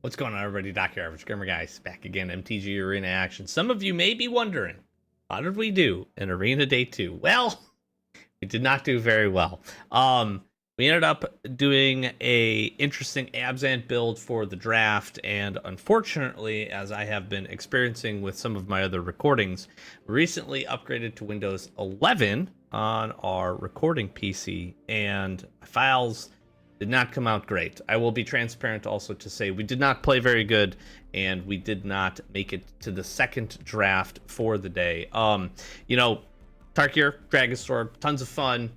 What's going on, everybody? Doc, your average gamer guys, back again. MTG Arena action. Some of you may be wondering, how did we do in Arena Day 2? Well, we did not do very well. We ended up doing a interesting Abzan build for the draft, and unfortunately, as I have been experiencing with some of my other recordings, we recently upgraded to Windows 11 on our recording PC, and files did not come out great. I will be transparent also to say we did not play very good, and we did not make it to the second draft for the day. Tarkir, Dragon Sword, tons of fun.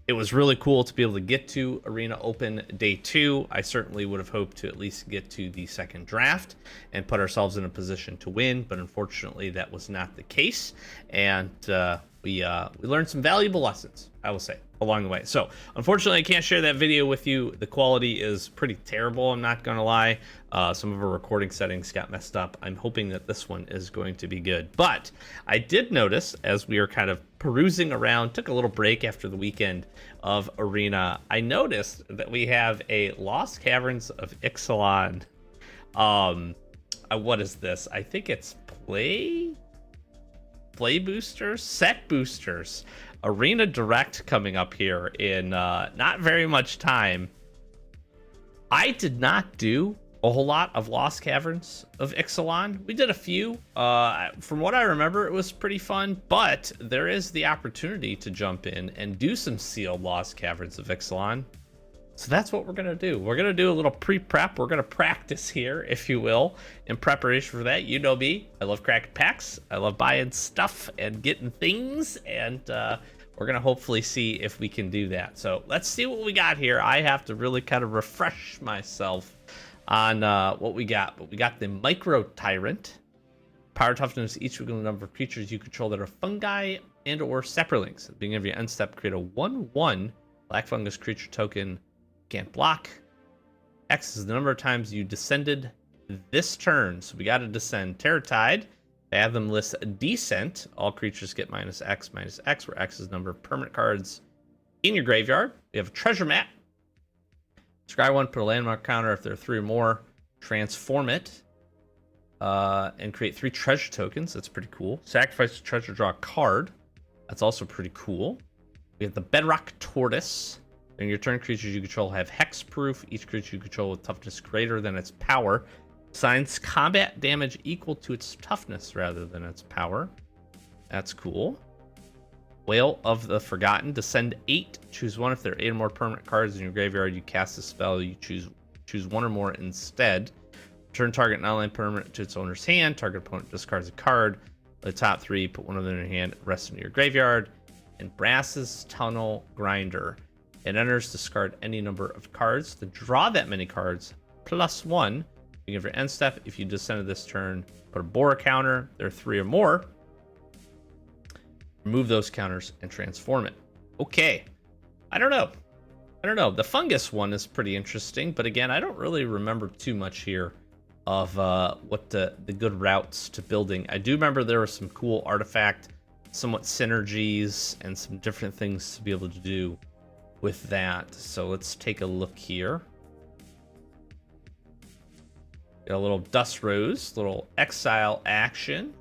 It was really cool to be able to get to Arena Open Day 2. I certainly would have hoped to at least get to the second draft and put ourselves in a position to win, but unfortunately that was not the case, and we learned some valuable lessons, I will say, along the way. So unfortunately I can't share that video with you. The quality is pretty terrible, I'm not gonna lie. Some of our recording settings got messed up. I'm hoping that this one is going to be good. But I did notice, as we were kind of perusing around, took a little break after the weekend of Arena, I noticed that we have a Lost Caverns of Ixalan. What is this? I think it's play boosters, set boosters. Arena Direct coming up here in not very much time. I did not do a whole lot of Lost Caverns of Ixalan. We did a few. From what I remember, it was pretty fun, but there is the opportunity to jump in and do some sealed Lost Caverns of Ixalan. So that's what we're going to do. We're going to do a little pre-prep. We're going to practice here, if you will, in preparation for that. You know me. I love cracking packs. I love buying stuff and getting things, and we're going to hopefully see if we can do that. So let's see what we got here. I have to really kind of refresh myself on what we got. But we got the Micro Tyrant. Power toughness, each equal number of creatures you control that are fungi and or saplings. At the beginning of your end step, create a 1/1 black fungus creature token. Can't block. X is the number of times you descended this turn. So we got to descend Terratide. Fathom list Descent. All creatures get -X, -X, where X is the number of permanent cards in your graveyard. We have a treasure map. Scry one, put a landmark counter if there are 3 or more. Transform it. And create 3 treasure tokens. That's pretty cool. Sacrifice a treasure, draw a card. That's also pretty cool. We have the Bedrock Tortoise. During your turn, creatures you control have hexproof. Each creature you control with toughness greater than its power assigns combat damage equal to its toughness rather than its power. That's cool. Whale of the Forgotten. Descend 8. Choose 1. If there are 8 or more permanent cards in your graveyard, you cast a spell. You choose 1 or more instead. Turn target non-land permanent to its owner's hand. Target opponent discards a card. The top 3, put 1 of them in your hand, rest into your graveyard. And Brass's Tunnel Grinder. It enters, discard any number of cards. To draw that many cards, +1. You give your end step. If you descended this turn, put a Bora counter. There are 3 or more. Remove those counters and transform it. Okay. I don't know. The fungus one is pretty interesting, but again, I don't really remember too much here of what the good routes to building. I do remember there were some cool artifact, somewhat synergies, and some different things to be able to do with that. So let's take a look here. Got a little Dust Rose, little exile action,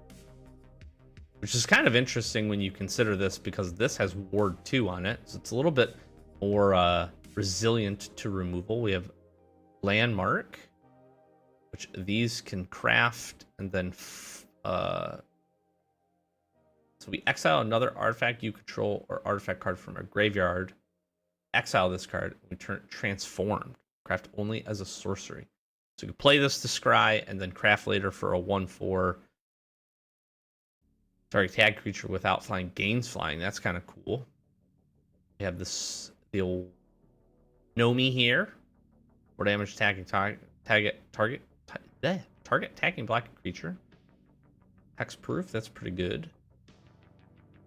which is kind of interesting when you consider this because this has Ward 2 on it. So it's a little bit more resilient to removal. We have Landmark, which these can craft, and then so we exile another artifact you control or artifact card from our graveyard. Exile this card, we turn it transformed. Craft only as a sorcery. So you can play this to scry and then craft later for a 1/4. Target tag creature without flying gains flying. That's kind of cool. We have the old Nomi here. 4 damage attacking target attacking black creature. Hexproof, that's pretty good.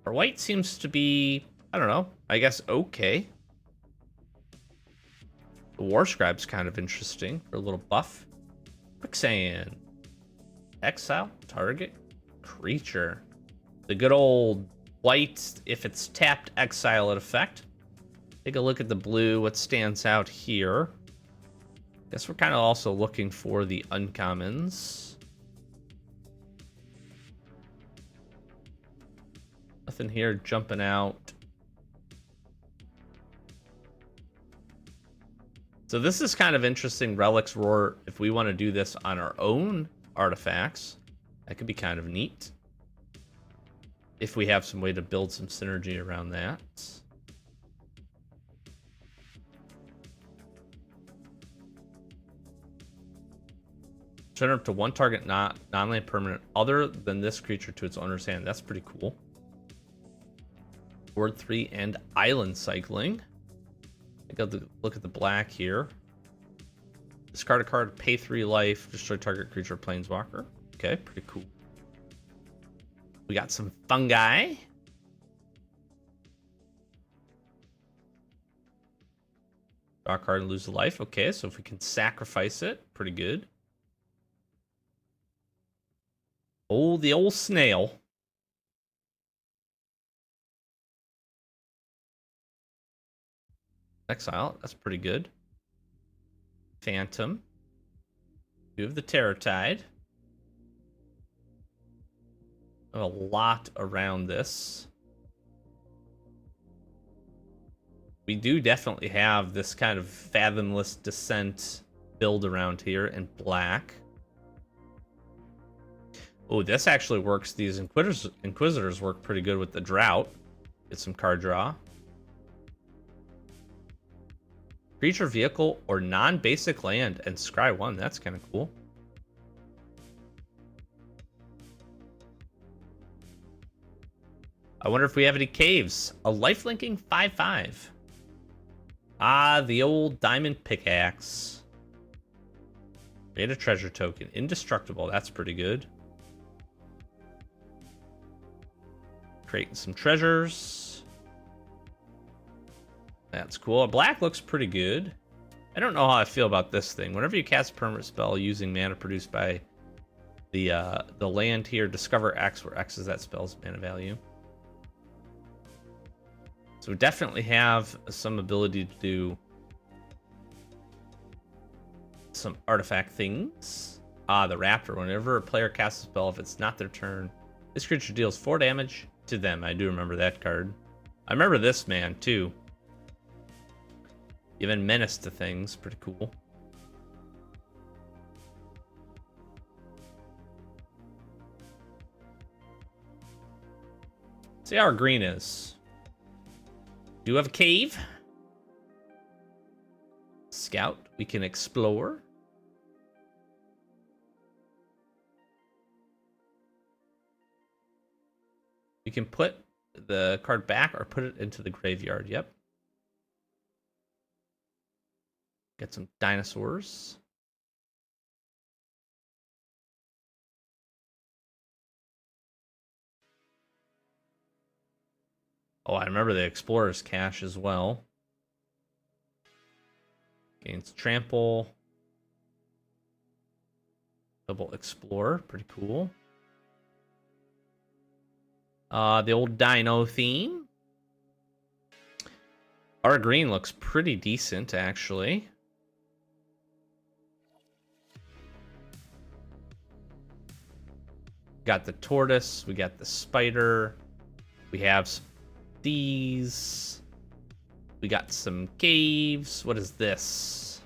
Our white seems to be, I don't know, I guess okay. The War Scribe's kind of interesting for a little buff. Quicksand. Exile target creature. The good old white, if it's tapped, exile at effect. Take a look at the blue. What stands out here? Guess we're kind of also looking for the uncommons. Nothing here jumping out. So this is kind of interesting. Relic's Roar, if we want to do this on our own artifacts, that could be kind of neat. If we have some way to build some synergy around that. Turn up to one target non-land permanent other than this creature to its owner's hand. That's pretty cool. Board 3 and island cycling. Look at the black here. Discard a card, pay 3 life, destroy target creature or planeswalker. Okay, pretty cool. We got some fungi. Draw a card and lose a life. Okay, so if we can sacrifice it, pretty good. Oh, the old snail. Exile, that's pretty good. Phantom. You have the Terror Tide. A lot around this. We do definitely have this kind of Fathomless Descent build around here in black. Oh, this actually works. These Inquisitors work pretty good with the Drought. Get some card draw. Creature, vehicle, or non-basic land and scry 1. That's kind of cool. I wonder if we have any caves. A lifelinking 5/5. Ah, the old diamond pickaxe. Create a treasure token. Indestructible. That's pretty good. Creating some treasures. That's cool. Black looks pretty good. I don't know how I feel about this thing. Whenever you cast a permanent spell using mana produced by the land here, discover X, where X is that spell's mana value. So we definitely have some ability to do some artifact things. Ah, the Raptor. Whenever a player casts a spell, if it's not their turn, this creature deals 4 damage to them. I do remember that card. I remember this man, too. Giving menace to things. Pretty cool. See how our green is. Do have a cave. Scout. We can explore. We can put the card back or put it into the graveyard. Yep. Get some dinosaurs. Oh, I remember the Explorer's Cache as well. Gains Trample. Double Explorer. Pretty cool. The old Dino theme. Our green looks pretty decent, actually. Got the tortoise. We got the spider. We have some these. We got some caves. What is this?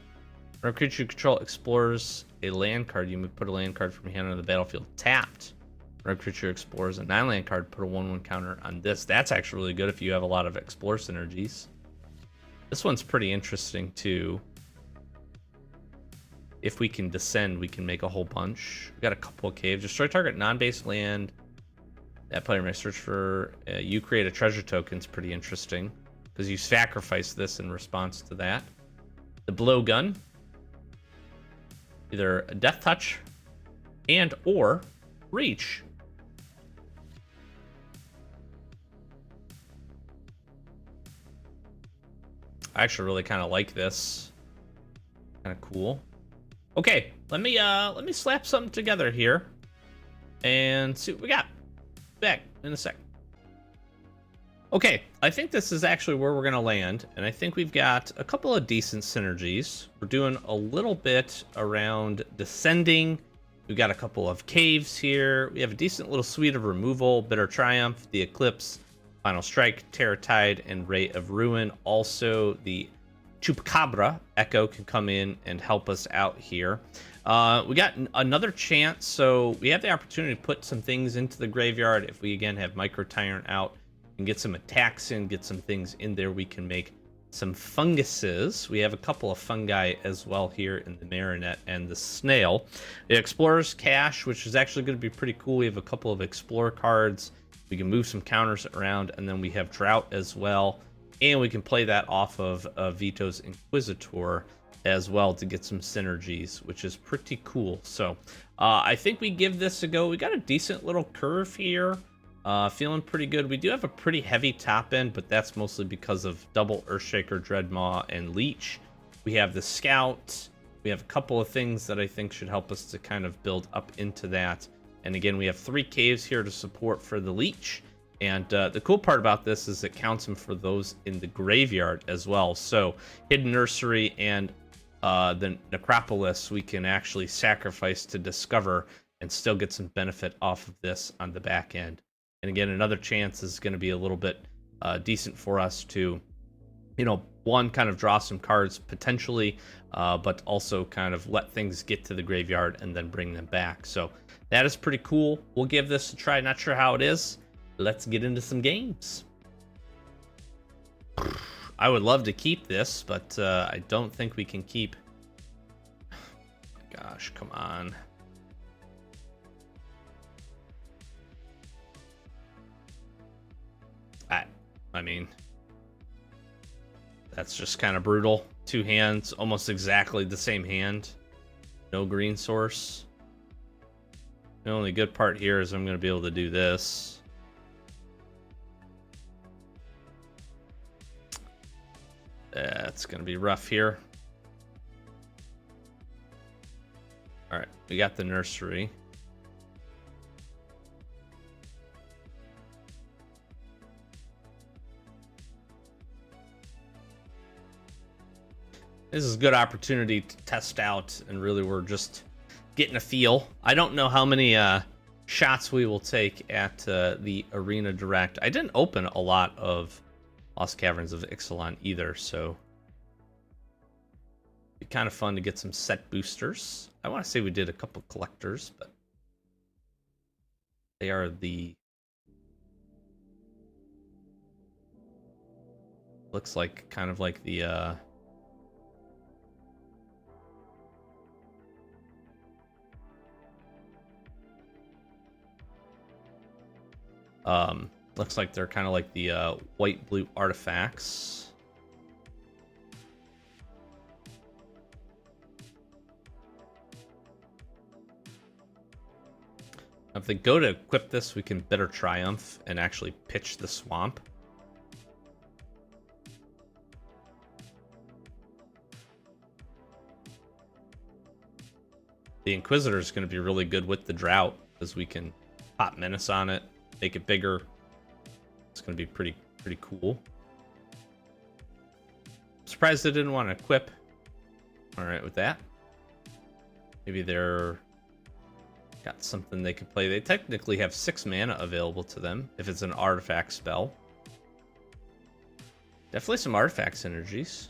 When a creature you control explores a land card, you may put a land card from your hand on the battlefield tapped. When a creature explores a 9-land card, put a 1/1 counter on this. That's actually really good if you have a lot of explore synergies. This one's pretty interesting too. If we can descend, we can make a whole bunch. We got a couple of caves. Destroy target non-base land. That player may search for... you create a treasure token. It's pretty interesting. Because you sacrifice this in response to that. The blowgun. Either a death touch and or reach. I actually really kind of like this. Kind of cool. Okay, let me slap something together here and see what we got. Back in a sec. Okay, I think this is actually where we're going to land, and I think we've got a couple of decent synergies. We're doing a little bit around descending. We've got a couple of caves here. We have a decent little suite of removal, Bitter Triumph, the Eclipse, Final Strike, Terror Tide, and Ray of Ruin. Also, the Chupacabra Echo can come in and help us out here. We got another chance, so we have the opportunity to put some things into the graveyard if we, again, have Micro Tyrant out and get some attacks in, get some things in there. We can make some funguses. We have a couple of fungi as well here in the Marionette and the Snail. The Explorer's Cache, which is actually going to be pretty cool. We have a couple of Explorer cards. We can move some counters around, and then we have Drought as well. And we can play that off of Vito's Inquisitor as well to get some synergies, which is pretty cool. So I think we give this a go. We got a decent little curve here. Feeling pretty good. We do have a pretty heavy top end, but that's mostly because of double Earthshaker, Dreadmaw, and Leech. We have the Scout. We have a couple of things that I think should help us to kind of build up into that. And again, we have 3 caves here to support for the Leech. And the cool part about this is it counts them for those in the graveyard as well. So Hidden Nursery and the Necropolis we can actually sacrifice to discover and still get some benefit off of this on the back end. And again, another chance is going to be a little bit decent for us to, you know, one, kind of draw some cards potentially, but also kind of let things get to the graveyard and then bring them back. So that is pretty cool. We'll give this a try. Not sure how it is. Let's get into some games. I would love to keep this, but I don't think we can keep... Gosh, come on. I mean, that's just kind of brutal. 2 hands, almost exactly the same hand. No green source. The only good part here is I'm going to be able to do this. It's going to be rough here. All right, we got the nursery. This is a good opportunity to test out, and really we're just getting a feel. I don't know how many shots we will take at the Arena Direct. I didn't open a lot of Lost Caverns of Ixalan either, so it'd be kind of fun to get some set boosters. I want to say we did a couple collectors, but they are the... Looks like kind of like the... looks like they're kind of like the white-blue artifacts. If they go to equip this, we can Bitter Triumph and actually pitch the Swamp. The Inquisitor is going to be really good with the Drought, because we can pop Menace on it, make it bigger. It's going to be pretty cool. Surprised they didn't want to equip. All right with that. Maybe they're got something they could play. They technically have 6 mana available to them if it's an artifact spell. Definitely some artifact synergies.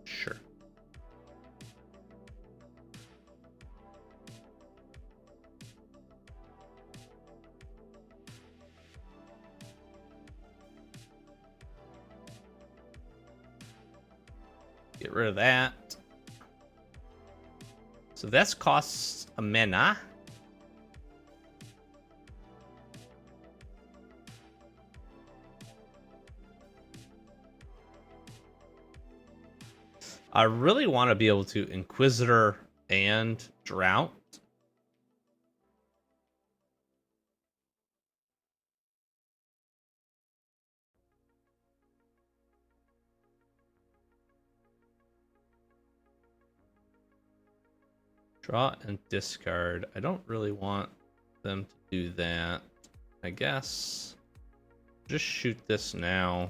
Sure. Get rid of that. So this costs a mana. I really want to be able to Inquisitor and Drought. Draw and discard. I don't really want them to do that. I guess just shoot this now.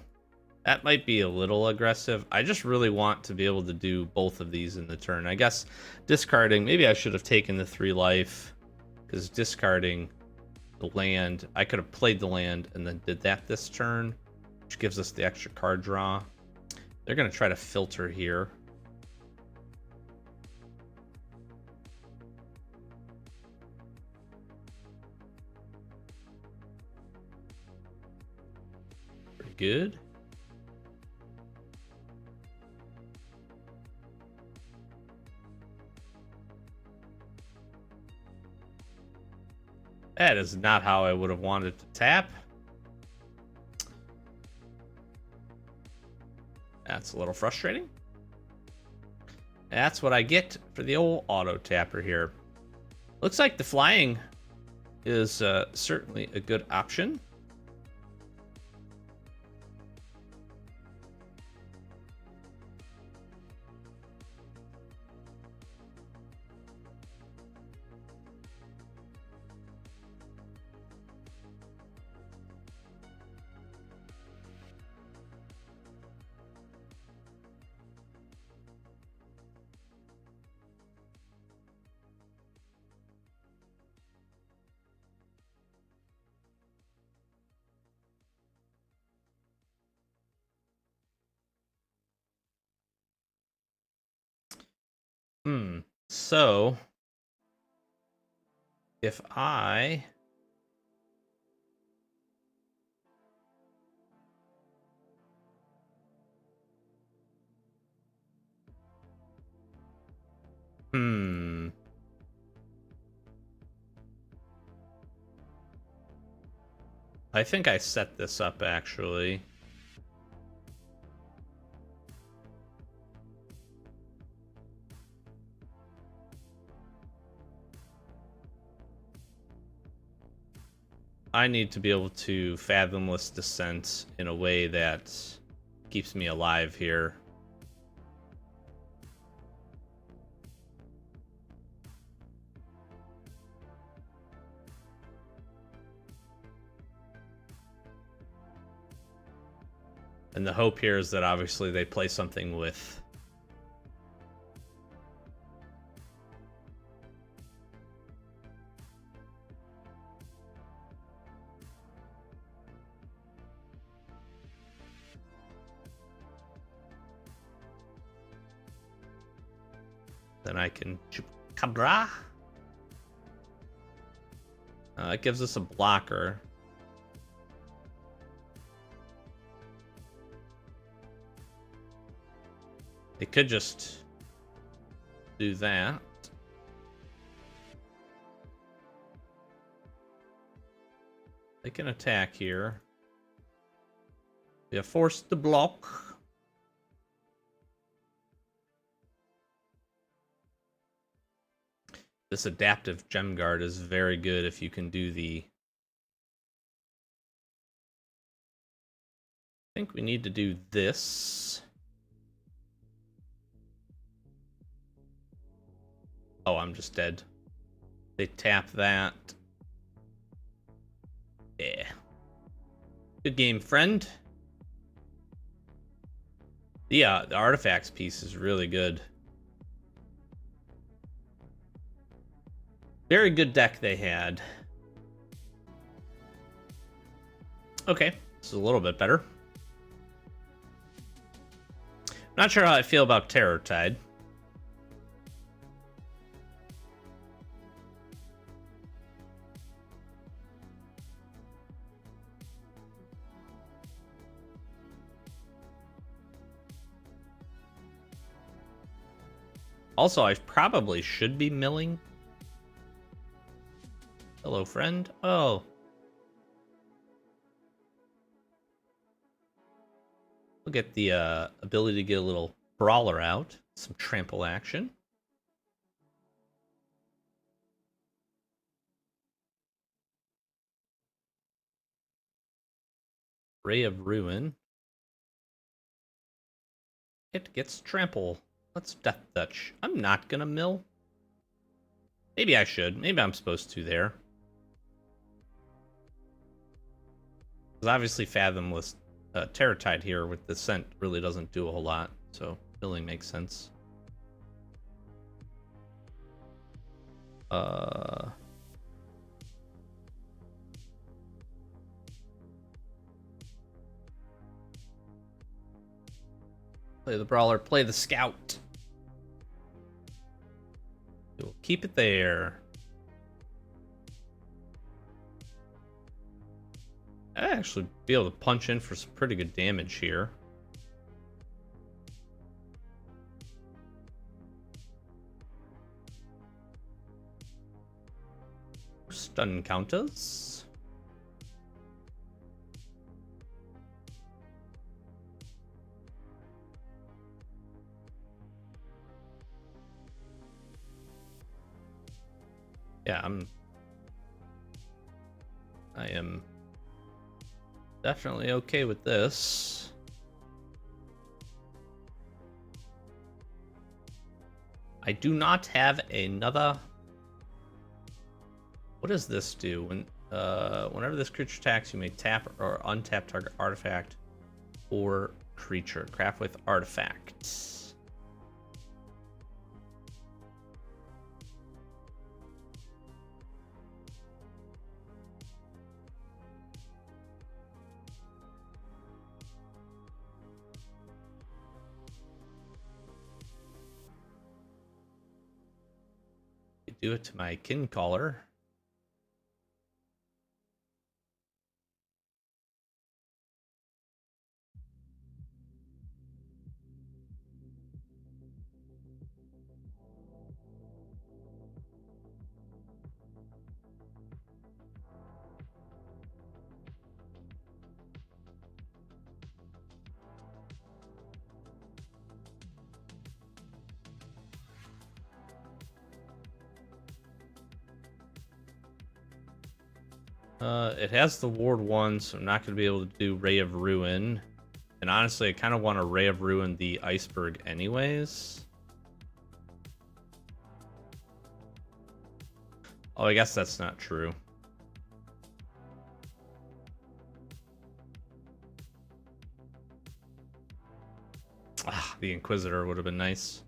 That might be a little aggressive. I just really want to be able to do both of these in the turn. I guess discarding, maybe I should have taken the 3 life, because discarding the land, I could have played the land and then did that this turn, which gives us the extra card draw. They're going to try to filter here. Pretty good. That is not how I would have wanted to tap. That's a little frustrating. That's what I get for the old auto tapper here. Looks like the flying is certainly a good option. So if I I think I set this up actually. I need to be able to fathomless descent in a way that keeps me alive here. And the hope here is that obviously they play something with then I can Chupacabra. It gives us a blocker. They could just do that. They can attack here. They are forced to block. This adaptive gem guard is very good if you can do the... I think we need to do this. Oh, I'm just dead. They tap that. Yeah. Good game, friend. Yeah, the artifacts piece is really good. Very good deck they had. Okay, this is a little bit better. Not sure how I feel about Terror Tide. Also, I probably should be milling. Hello, friend. Oh. We'll get the ability to get a little brawler out. Some trample action. Ray of Ruin. It gets trample. Let's Death Touch. I'm not gonna mill. Maybe I should. Maybe I'm supposed to there. Because obviously Fathomless Terror Tide here with the Scent really doesn't do a whole lot. So Milling makes sense. Play the Brawler, play the Scout. We'll keep it there. I'd actually be able to punch in for some pretty good damage here. Stun counters. Yeah, I am definitely okay with this. I do not have another. What does this do? Whenever this creature attacks, you may tap or untap target artifact or creature. Craft with artifacts. Do it to my kin caller. It has the Ward 1, so I'm not going to be able to do Ray of Ruin. And honestly, I kind of want to Ray of Ruin the Iceberg anyways. Oh, I guess that's not true. Ah, the Inquisitor would have been nice.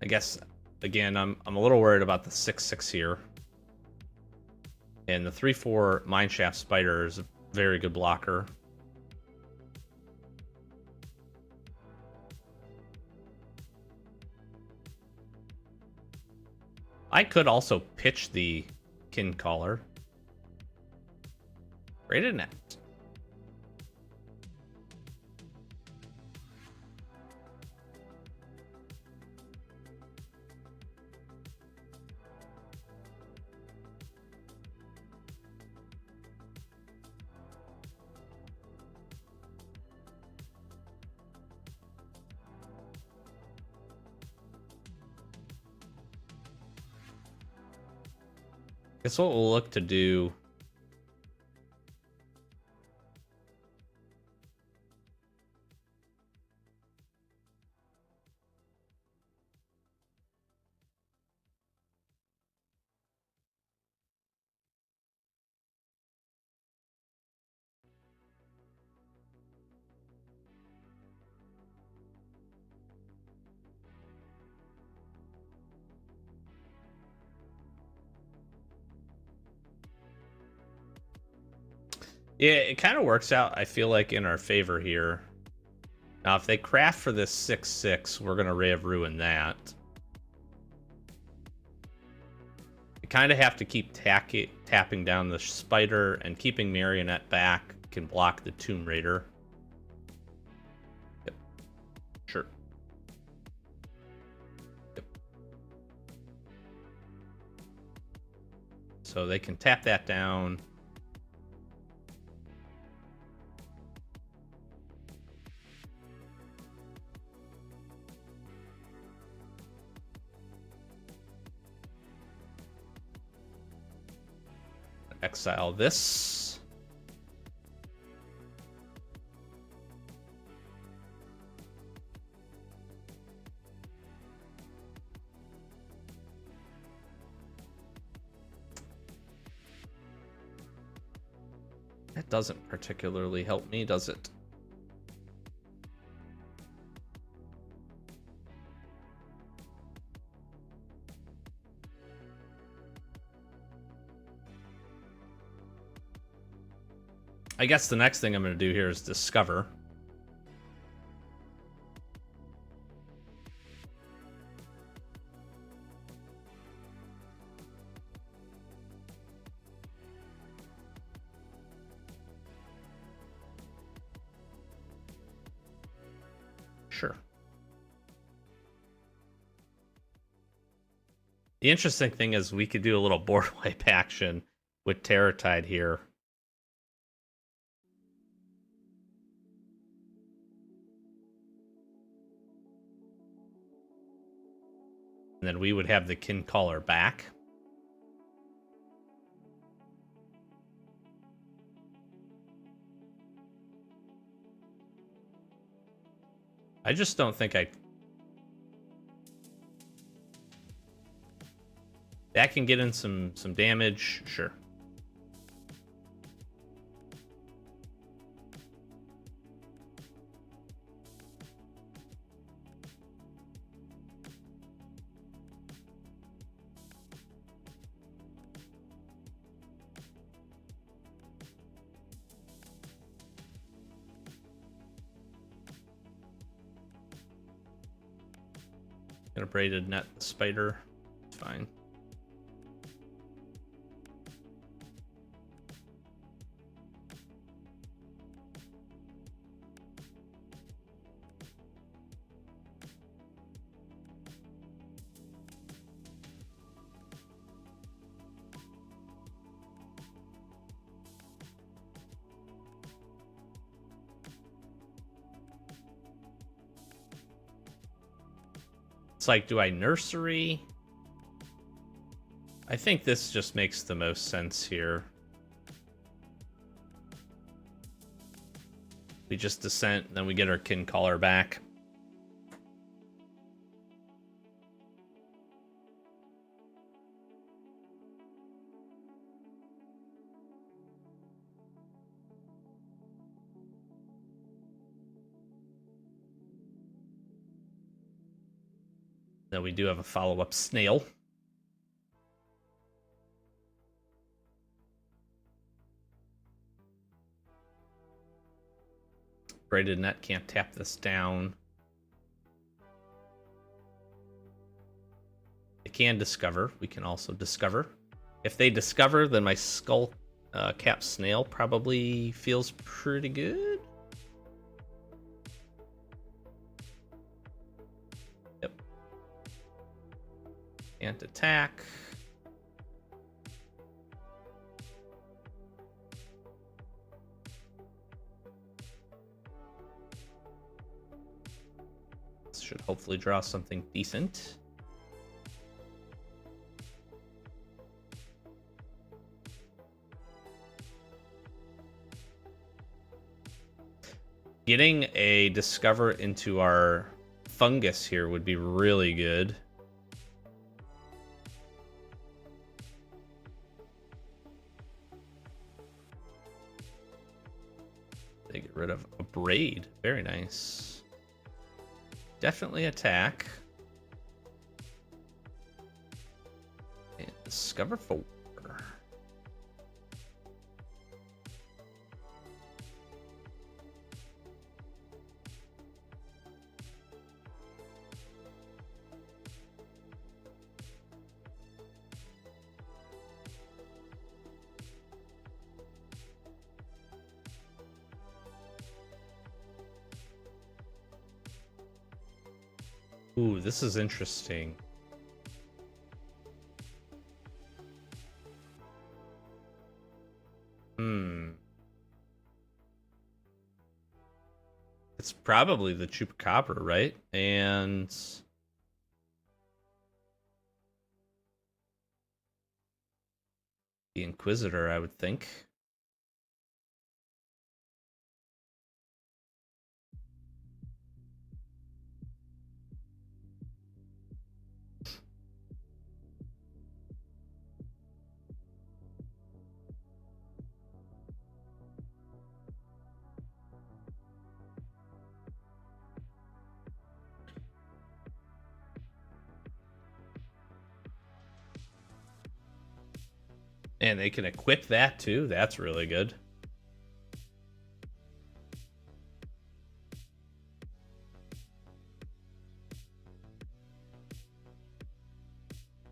I guess, again, I'm a little worried about the 6/6 here. And the 3/4 Mineshaft Spider is a very good blocker. I could also pitch the Kin Caller. Great net. Guess what we'll look to do. Yeah, it kind of works out, I feel like, in our favor here. Now, if they craft for this 6/6, we're going to Ray of Ruin that. You kind of have to keep tapping down the Spider, and keeping Marionette back can block the Tomb Raider. Yep. Sure. Yep. So they can tap that down. Exile this. That doesn't particularly help me, does it? I guess the next thing I'm going to do here is discover. Sure. The interesting thing is we could do a little board wipe action with Terratide here. And then we would have the Kin Caller back. I just don't think that can get in some damage, sure. Got a braided net spider. It's fine. It's like, do I nursery? I think this just makes the most sense here. We just descent, then we get our Kin Caller back. Then we do have a follow-up snail. Braided net can't tap this down. They can discover. We can also discover. If they discover, then my skull cap snail probably feels pretty good. Yep. Can't attack. Should hopefully draw something decent. Getting a discover into our fungus here would be really good. They get rid of a braid. Very nice. Definitely attack. And discover 4. Ooh, this is interesting. It's probably the Chupacabra, right? And the Inquisitor, I would think. And they can equip that too. That's really good.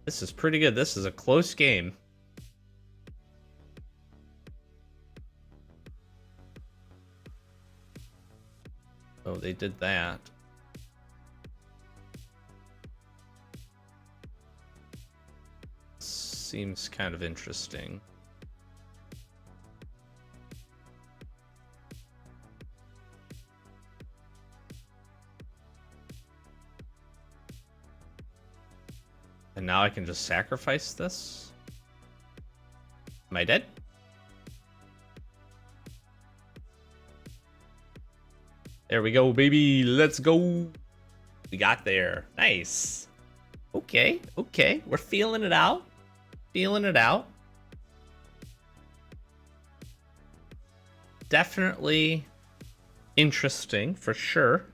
This is pretty good. This is a close game. Oh, they did that. Seems kind of interesting. And now I can just sacrifice this? Am I dead? There we go, baby. Let's go. We got there. Nice. Okay, okay. We're feeling it out. Feeling it out. Definitely interesting, for sure.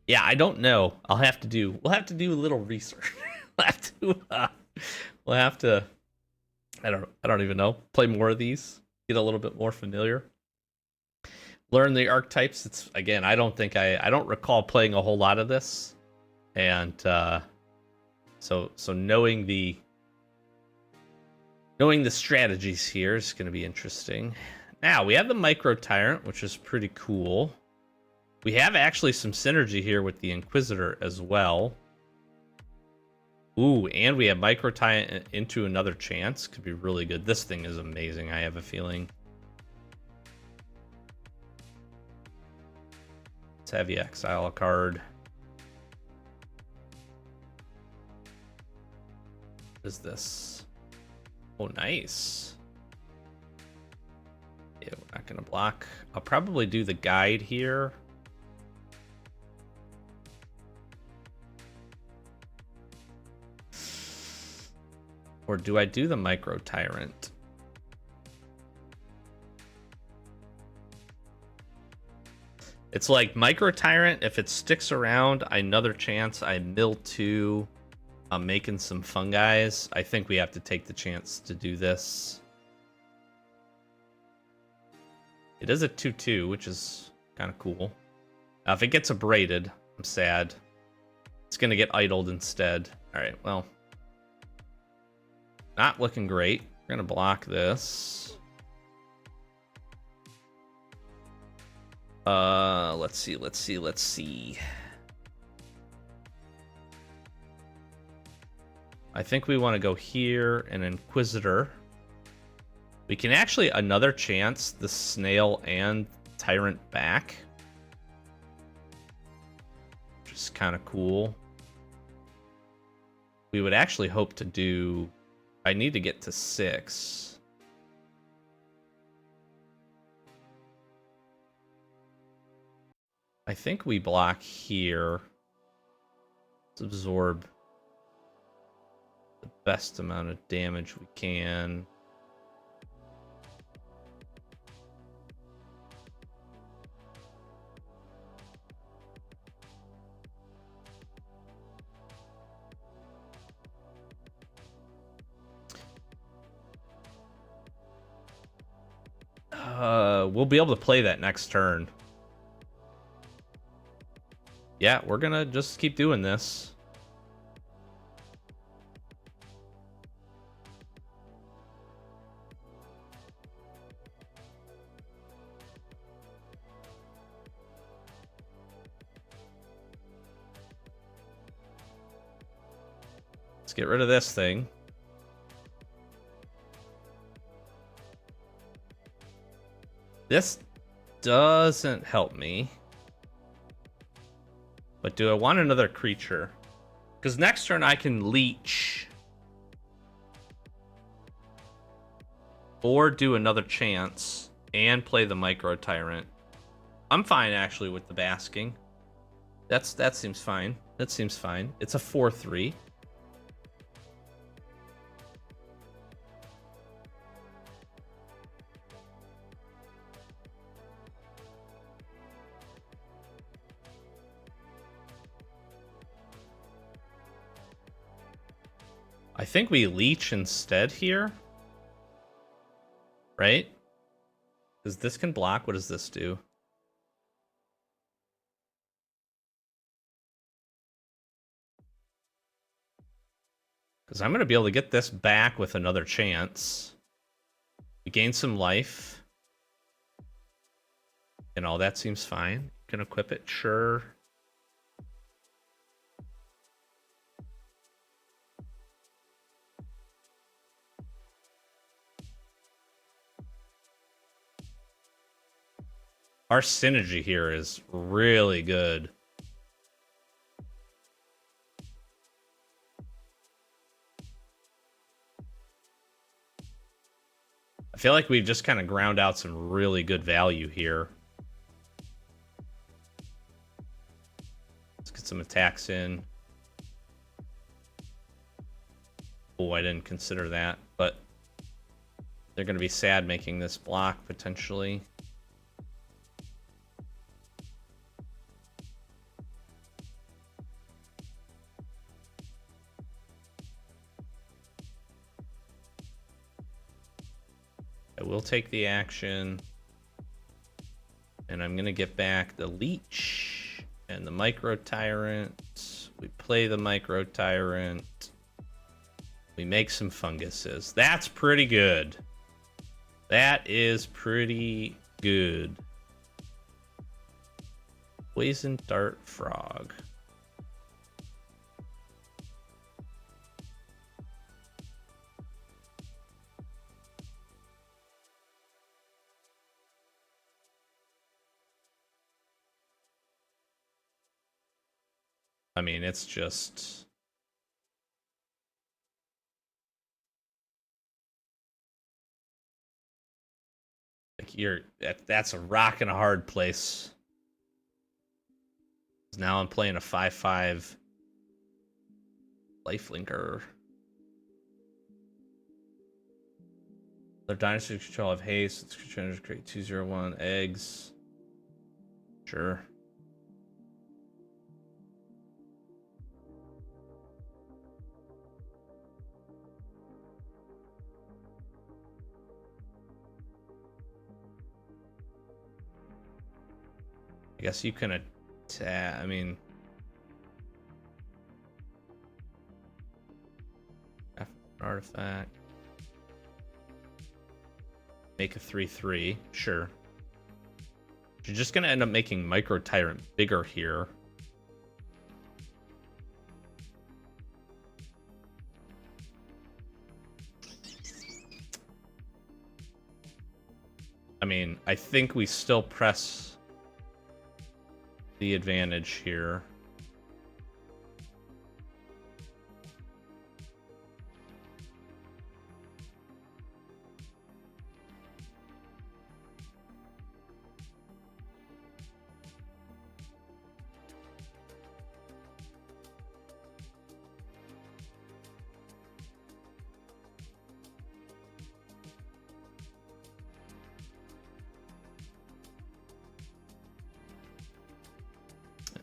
Yeah, I don't know. We'll have to do a little research. We'll have to I don't even know. Play more of these. Get a little bit more familiar. Learn the archetypes. It's again, I don't recall playing a whole lot of this. And so knowing the strategies here is going to be interesting. Now, we have the Micro Tyrant, which is pretty cool. We have actually some synergy here with the Inquisitor as well. Ooh, and we have Micro Tyrant into another chance. Could be really good. This thing is amazing, I have a feeling. Let's have you exile a card. What is this? Oh, nice. Yeah, we're not going to block. I'll probably do the guide here. Or do I do the Micro Tyrant? It's like Micro Tyrant, if it sticks around, another chance, I mill 2. I'm making some fungis. I think we have to take the chance to do this. It is a 2/2, which is kind of cool. If it gets abraded, I'm sad. It's going to get idled instead. All right, well. Not looking great. We're going to block this. Let's see. I think we want to go here, an Inquisitor. We can actually another chance the Snail and Tyrant back. Which is kind of cool. We would actually hope to do... I need to get to 6. I think we block here. Let's absorb the best amount of damage we can. We'll be able to play that next turn. Yeah, we're gonna just keep doing this. Let's get rid of this thing. This doesn't help me. But do I want another creature? Because next turn I can leech. Or do another chance and play the Micro Tyrant. I'm fine actually with the basking. That seems fine. That seems fine. It's a 4/3. I think we leech instead here. Right? Because this can block. What does this do? Because I'm going to be able to get this back with another chance. We gain some life. And all that seems fine. Can equip it, sure. Our synergy here is really good. I feel like we've just kind of ground out some really good value here. Let's get some attacks in. Oh, I didn't consider that, but they're going to be sad making this block, potentially. I will take the action. And I'm going to get back the leech and the micro tyrant. We play the micro tyrant. We make some funguses. That's pretty good. That is pretty good. Poison dart frog. I mean, it's just... like that's a rock and a hard place. Now I'm playing a 5/5 lifelinker. Their dynasty control of haste. It's trying to create 2/0/1 eggs. Sure. I guess you can attack. I mean, artifact. Make a 3/3. Sure. You're just gonna end up making Micro Tyrant bigger here. I mean, I think we still press the advantage here.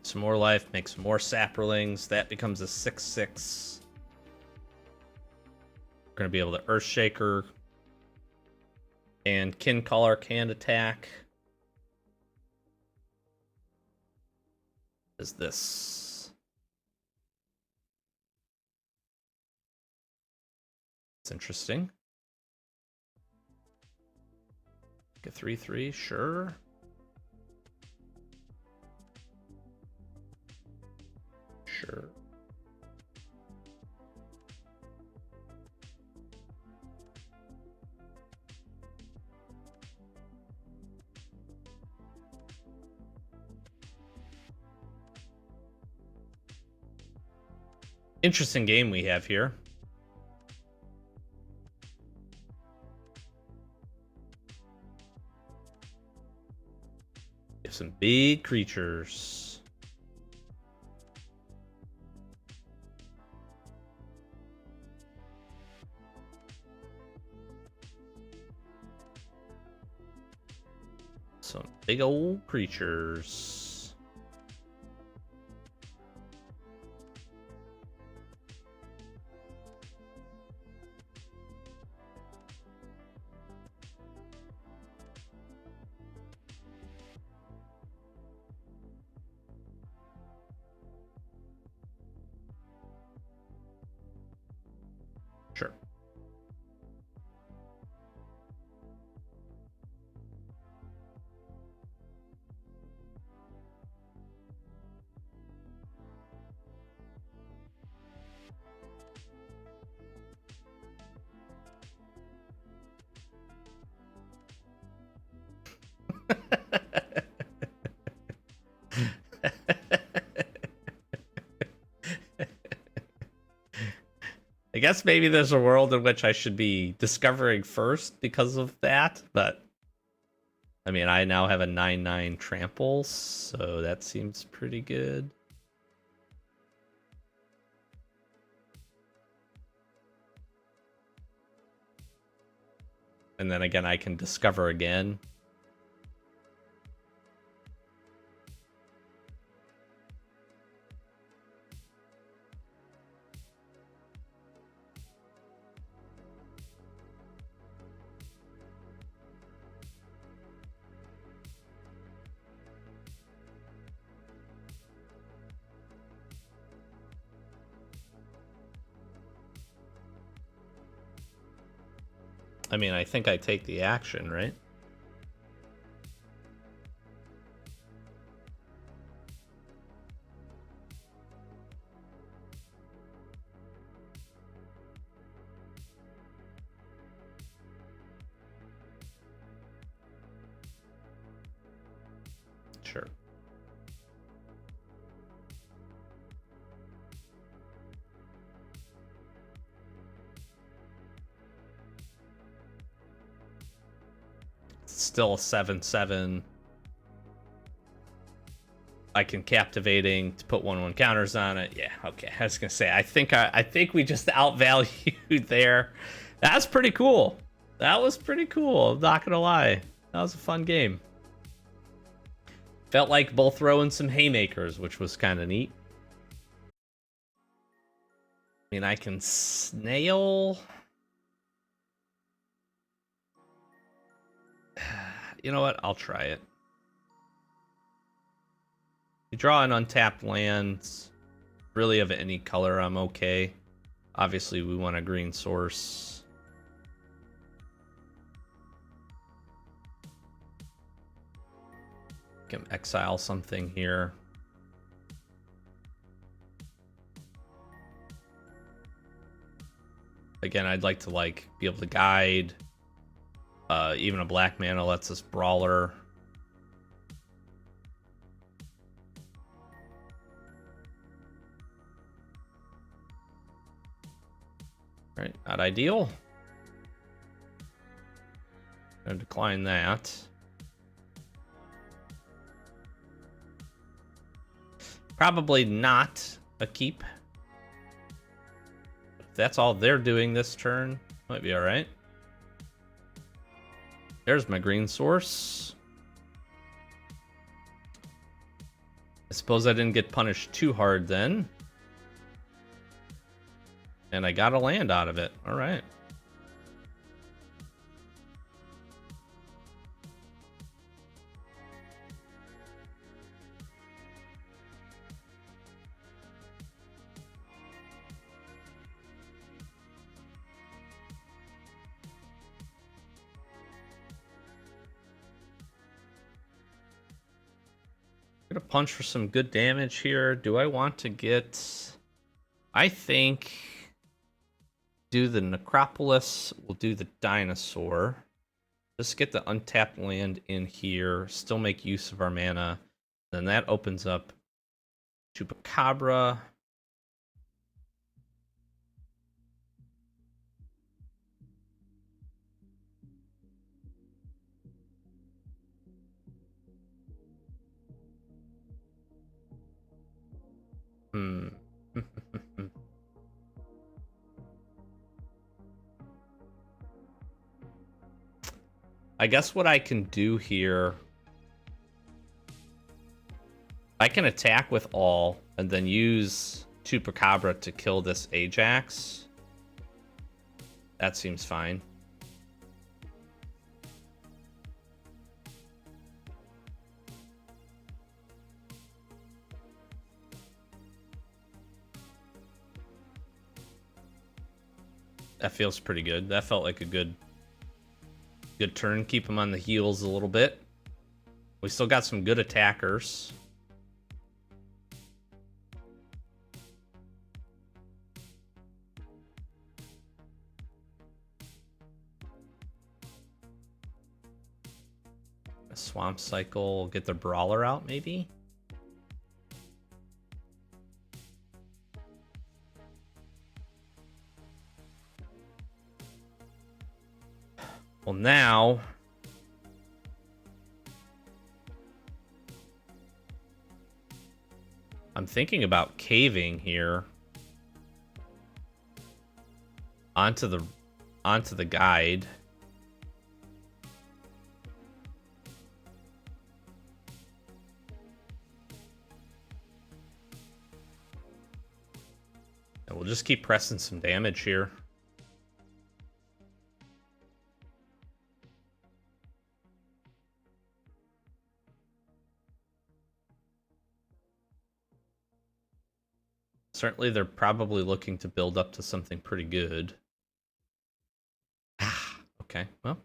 Some more life, make some more saplings. That becomes a 6/6. We're going to be able to Earthshaker. And Kincaller can attack. What is this? It's interesting. Get 3/3, sure. Sure. Interesting game we have here. We have some big creatures. Some big old creatures. guess maybe there's a world in which I should be discovering first because of that, but I mean, I now have a 9/9 trample, so that seems pretty good. And then again, I can discover again. I mean, I think I take the action, right? Sure. It's still a 7/7. I can captivating to put 1/1 counters on it. Yeah, okay. I was gonna say, I think we just outvalued there. That's pretty cool. That was pretty cool. I'm not gonna lie. That was a fun game. Felt like both throwing some haymakers, which was kind of neat. I mean, I can snail. You know what? I'll try it. You draw an untapped land, really of any color, I'm okay. Obviously, we want a green source. Can exile something here. Again, I'd like to be able to guide. Even a black mana lets us brawler. Right, not ideal. Gonna decline that. Probably not a keep. If that's all they're doing this turn, might be alright. There's my green source. I suppose I didn't get punished too hard then. And I got a land out of it. Alright. Gonna punch for some good damage here. Do I want to get... I think... do the Necropolis. We'll do the Dinosaur. Just get the untapped land in here. Still make use of our mana. Then that opens up Chupacabra. I guess what I can do here, I can attack with all and then use Chupacabra to kill this Ajax. That seems fine. That feels pretty good. That felt like a good turn. Keep them on the heels a little bit. We still got some good attackers. A swamp cycle. Get the brawler out maybe. Well, now I'm thinking about caving here onto the guide. And we'll just keep pressing some damage here. Certainly, they're probably looking to build up to something pretty good. Ah, okay, well.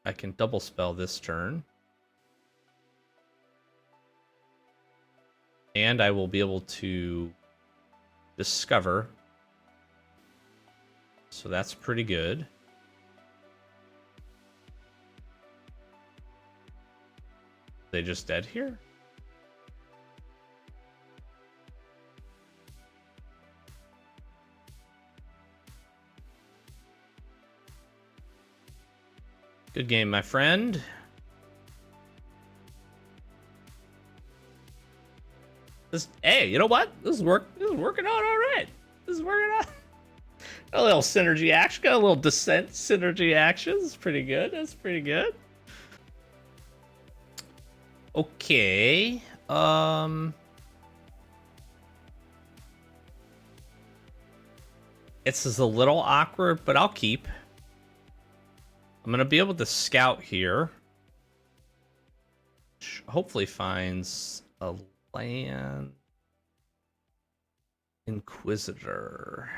I can double spell this turn. And I will be able to discover. So that's pretty good. They just dead here? Good game, my friend. Hey, you know what? This is working out all right. This is working out. A little synergy action. Got a little descent synergy action. It's pretty good. That's pretty good. Okay. It's just a little awkward, but I'll keep. I'm gonna be able to scout here. Which hopefully finds a land Inquisitor.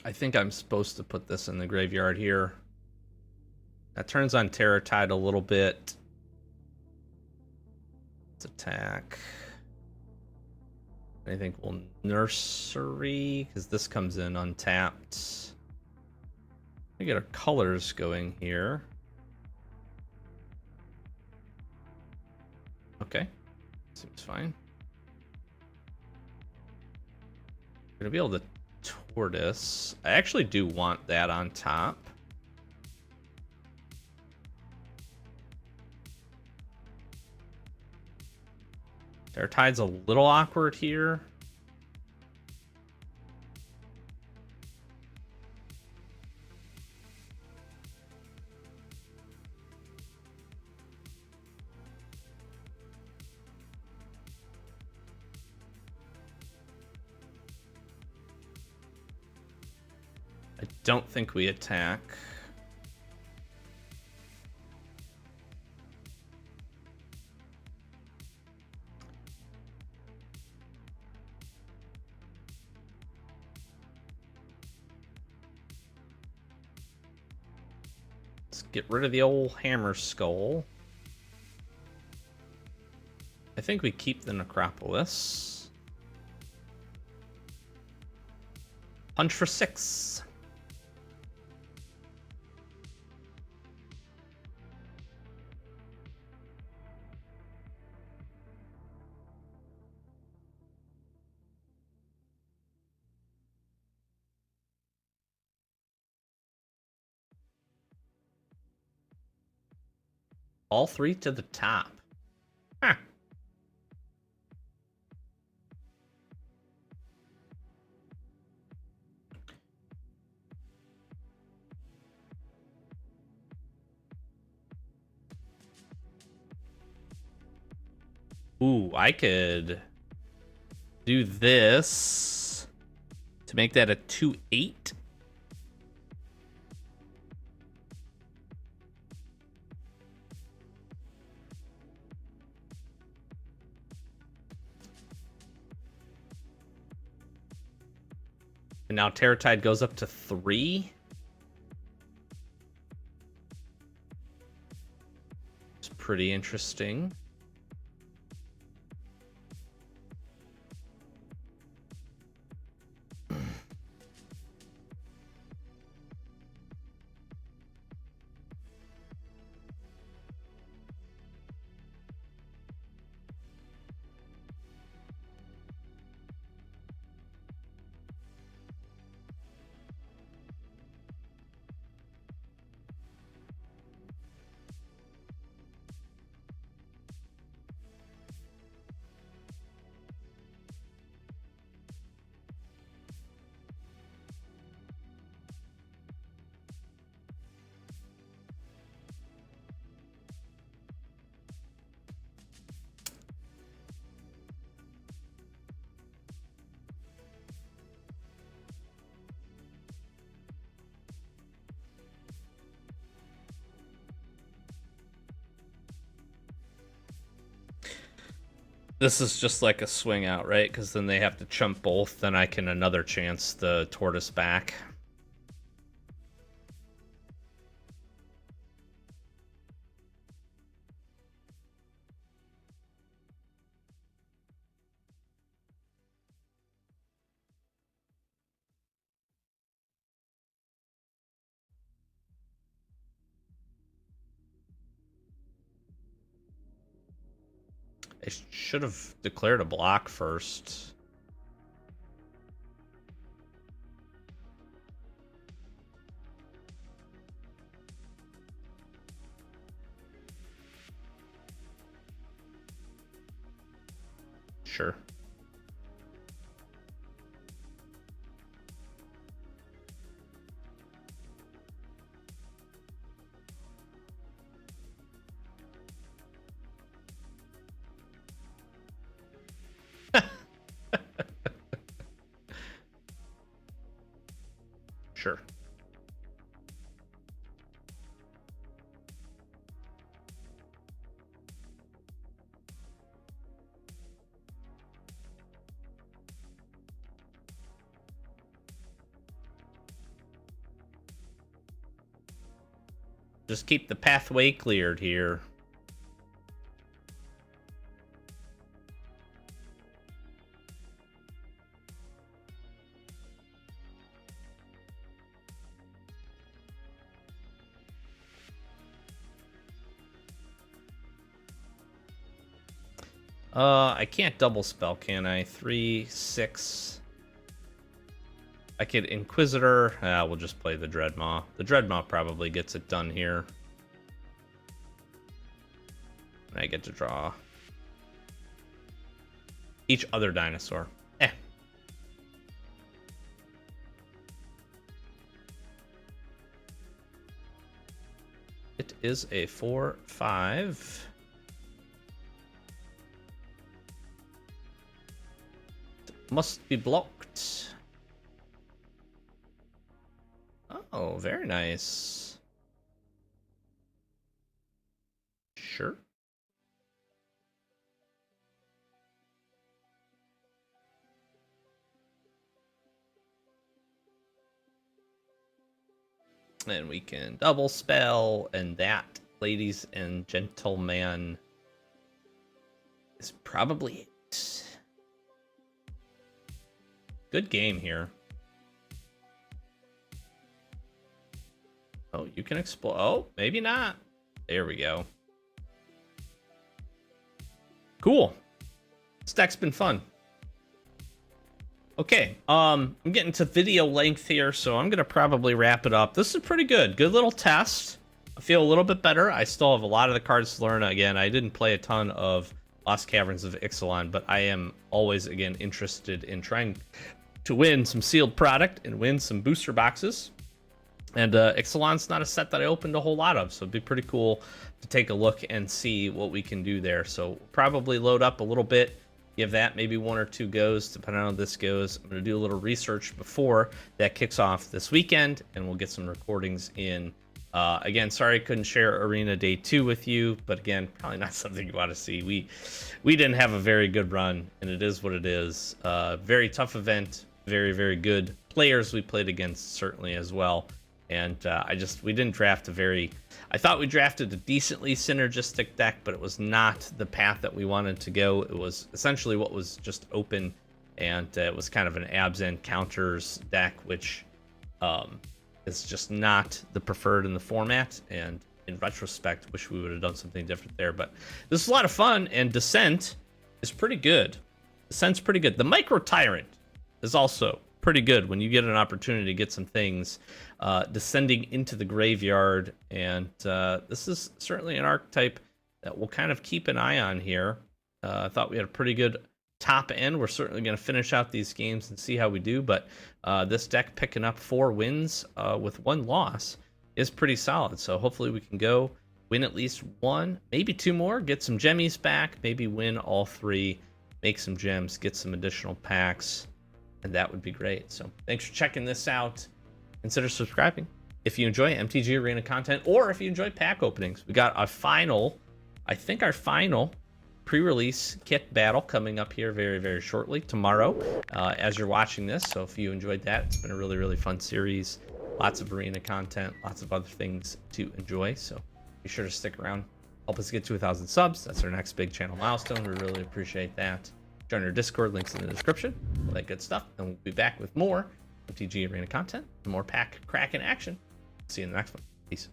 I think I'm supposed to put this in the graveyard here. That turns on Terror Tide a little bit. Let's attack. I think we'll Nursery, because this comes in untapped. We get our colors going here. Okay, seems fine. We're gonna be able to Tortoise. I actually do want that on top. Their tide's a little awkward here. I don't think we attack. Let's get rid of the old Hammer Skull. I think we keep the Necropolis. Punch for 6. All 3 to the top. Huh. Ooh, I could do this to make that a 2/8. And now Terror Tide goes up to 3. It's pretty interesting. This is just like a swing out, right? Because then they have to chump both. Then I can another chance the tortoise back. I should have declared a block first. Sure. Sure. Just keep the pathway cleared here. I can't double spell, can I? 3, 6. I could Inquisitor. We'll just play the Dreadmaw. The Dreadmaw probably gets it done here. And I get to draw each other dinosaur. It is a 4/5. Must be blocked. Oh, very nice. Sure. And we can double spell, and that, ladies and gentlemen, is probably it. Good game here. Oh, you can explode. Oh, maybe not. There we go. Cool. This deck's been fun. Okay, I'm getting to video length here, so I'm gonna probably wrap it up. This is pretty good. Good little test. I feel a little bit better. I still have a lot of the cards to learn. Again, I didn't play a ton of Lost Caverns of Ixalan, but I am always, again, interested in trying to win some sealed product and win some booster boxes. And Ixalan's not a set that I opened a whole lot of, so it'd be pretty cool to take a look and see what we can do there. So probably load up a little bit, give that maybe 1 or 2 goes, depending on how this goes. I'm going to do a little research before that kicks off this weekend, and we'll get some recordings in. Again, sorry I couldn't share Arena Day 2 with you, but again, probably not something you want to see. We didn't have a very good run, and it is what it is. Very tough event, very, very good players we played against, certainly, as well. And we didn't draft I thought we drafted a decently synergistic deck, but it was not the path that we wanted to go. It was essentially what was just open, and it was kind of an abs and counters deck, which is just not the preferred in the format. And in retrospect, wish we would have done something different there. But this is a lot of fun, and Descent is pretty good. Descent's pretty good. The Micro Tyrant is also pretty good when you get an opportunity to get some things descending into the graveyard, and this is certainly an archetype that we'll kind of keep an eye on here. I thought we had a pretty good top end. We're certainly going to finish out these games and see how we do, but this deck picking up 4 wins with 1 loss is pretty solid, so hopefully we can go win at least 1, maybe 2 more, get some gemmies back, maybe win all 3, make some gems, get some additional packs, and that would be great. So thanks for checking this out. Consider subscribing if you enjoy MTG Arena content, or if you enjoy pack openings. We got our final, I think our final pre-release kit battle coming up here very, very shortly tomorrow as you're watching this. So if you enjoyed that, it's been a really, really fun series. Lots of arena content, lots of other things to enjoy. So be sure to stick around. Help us get to 1,000 subs. That's our next big channel milestone. We really appreciate that. Join our Discord, links in the description, all that good stuff. And we'll be back with more MTG Arena content, more pack cracking action. See you in the next one. Peace.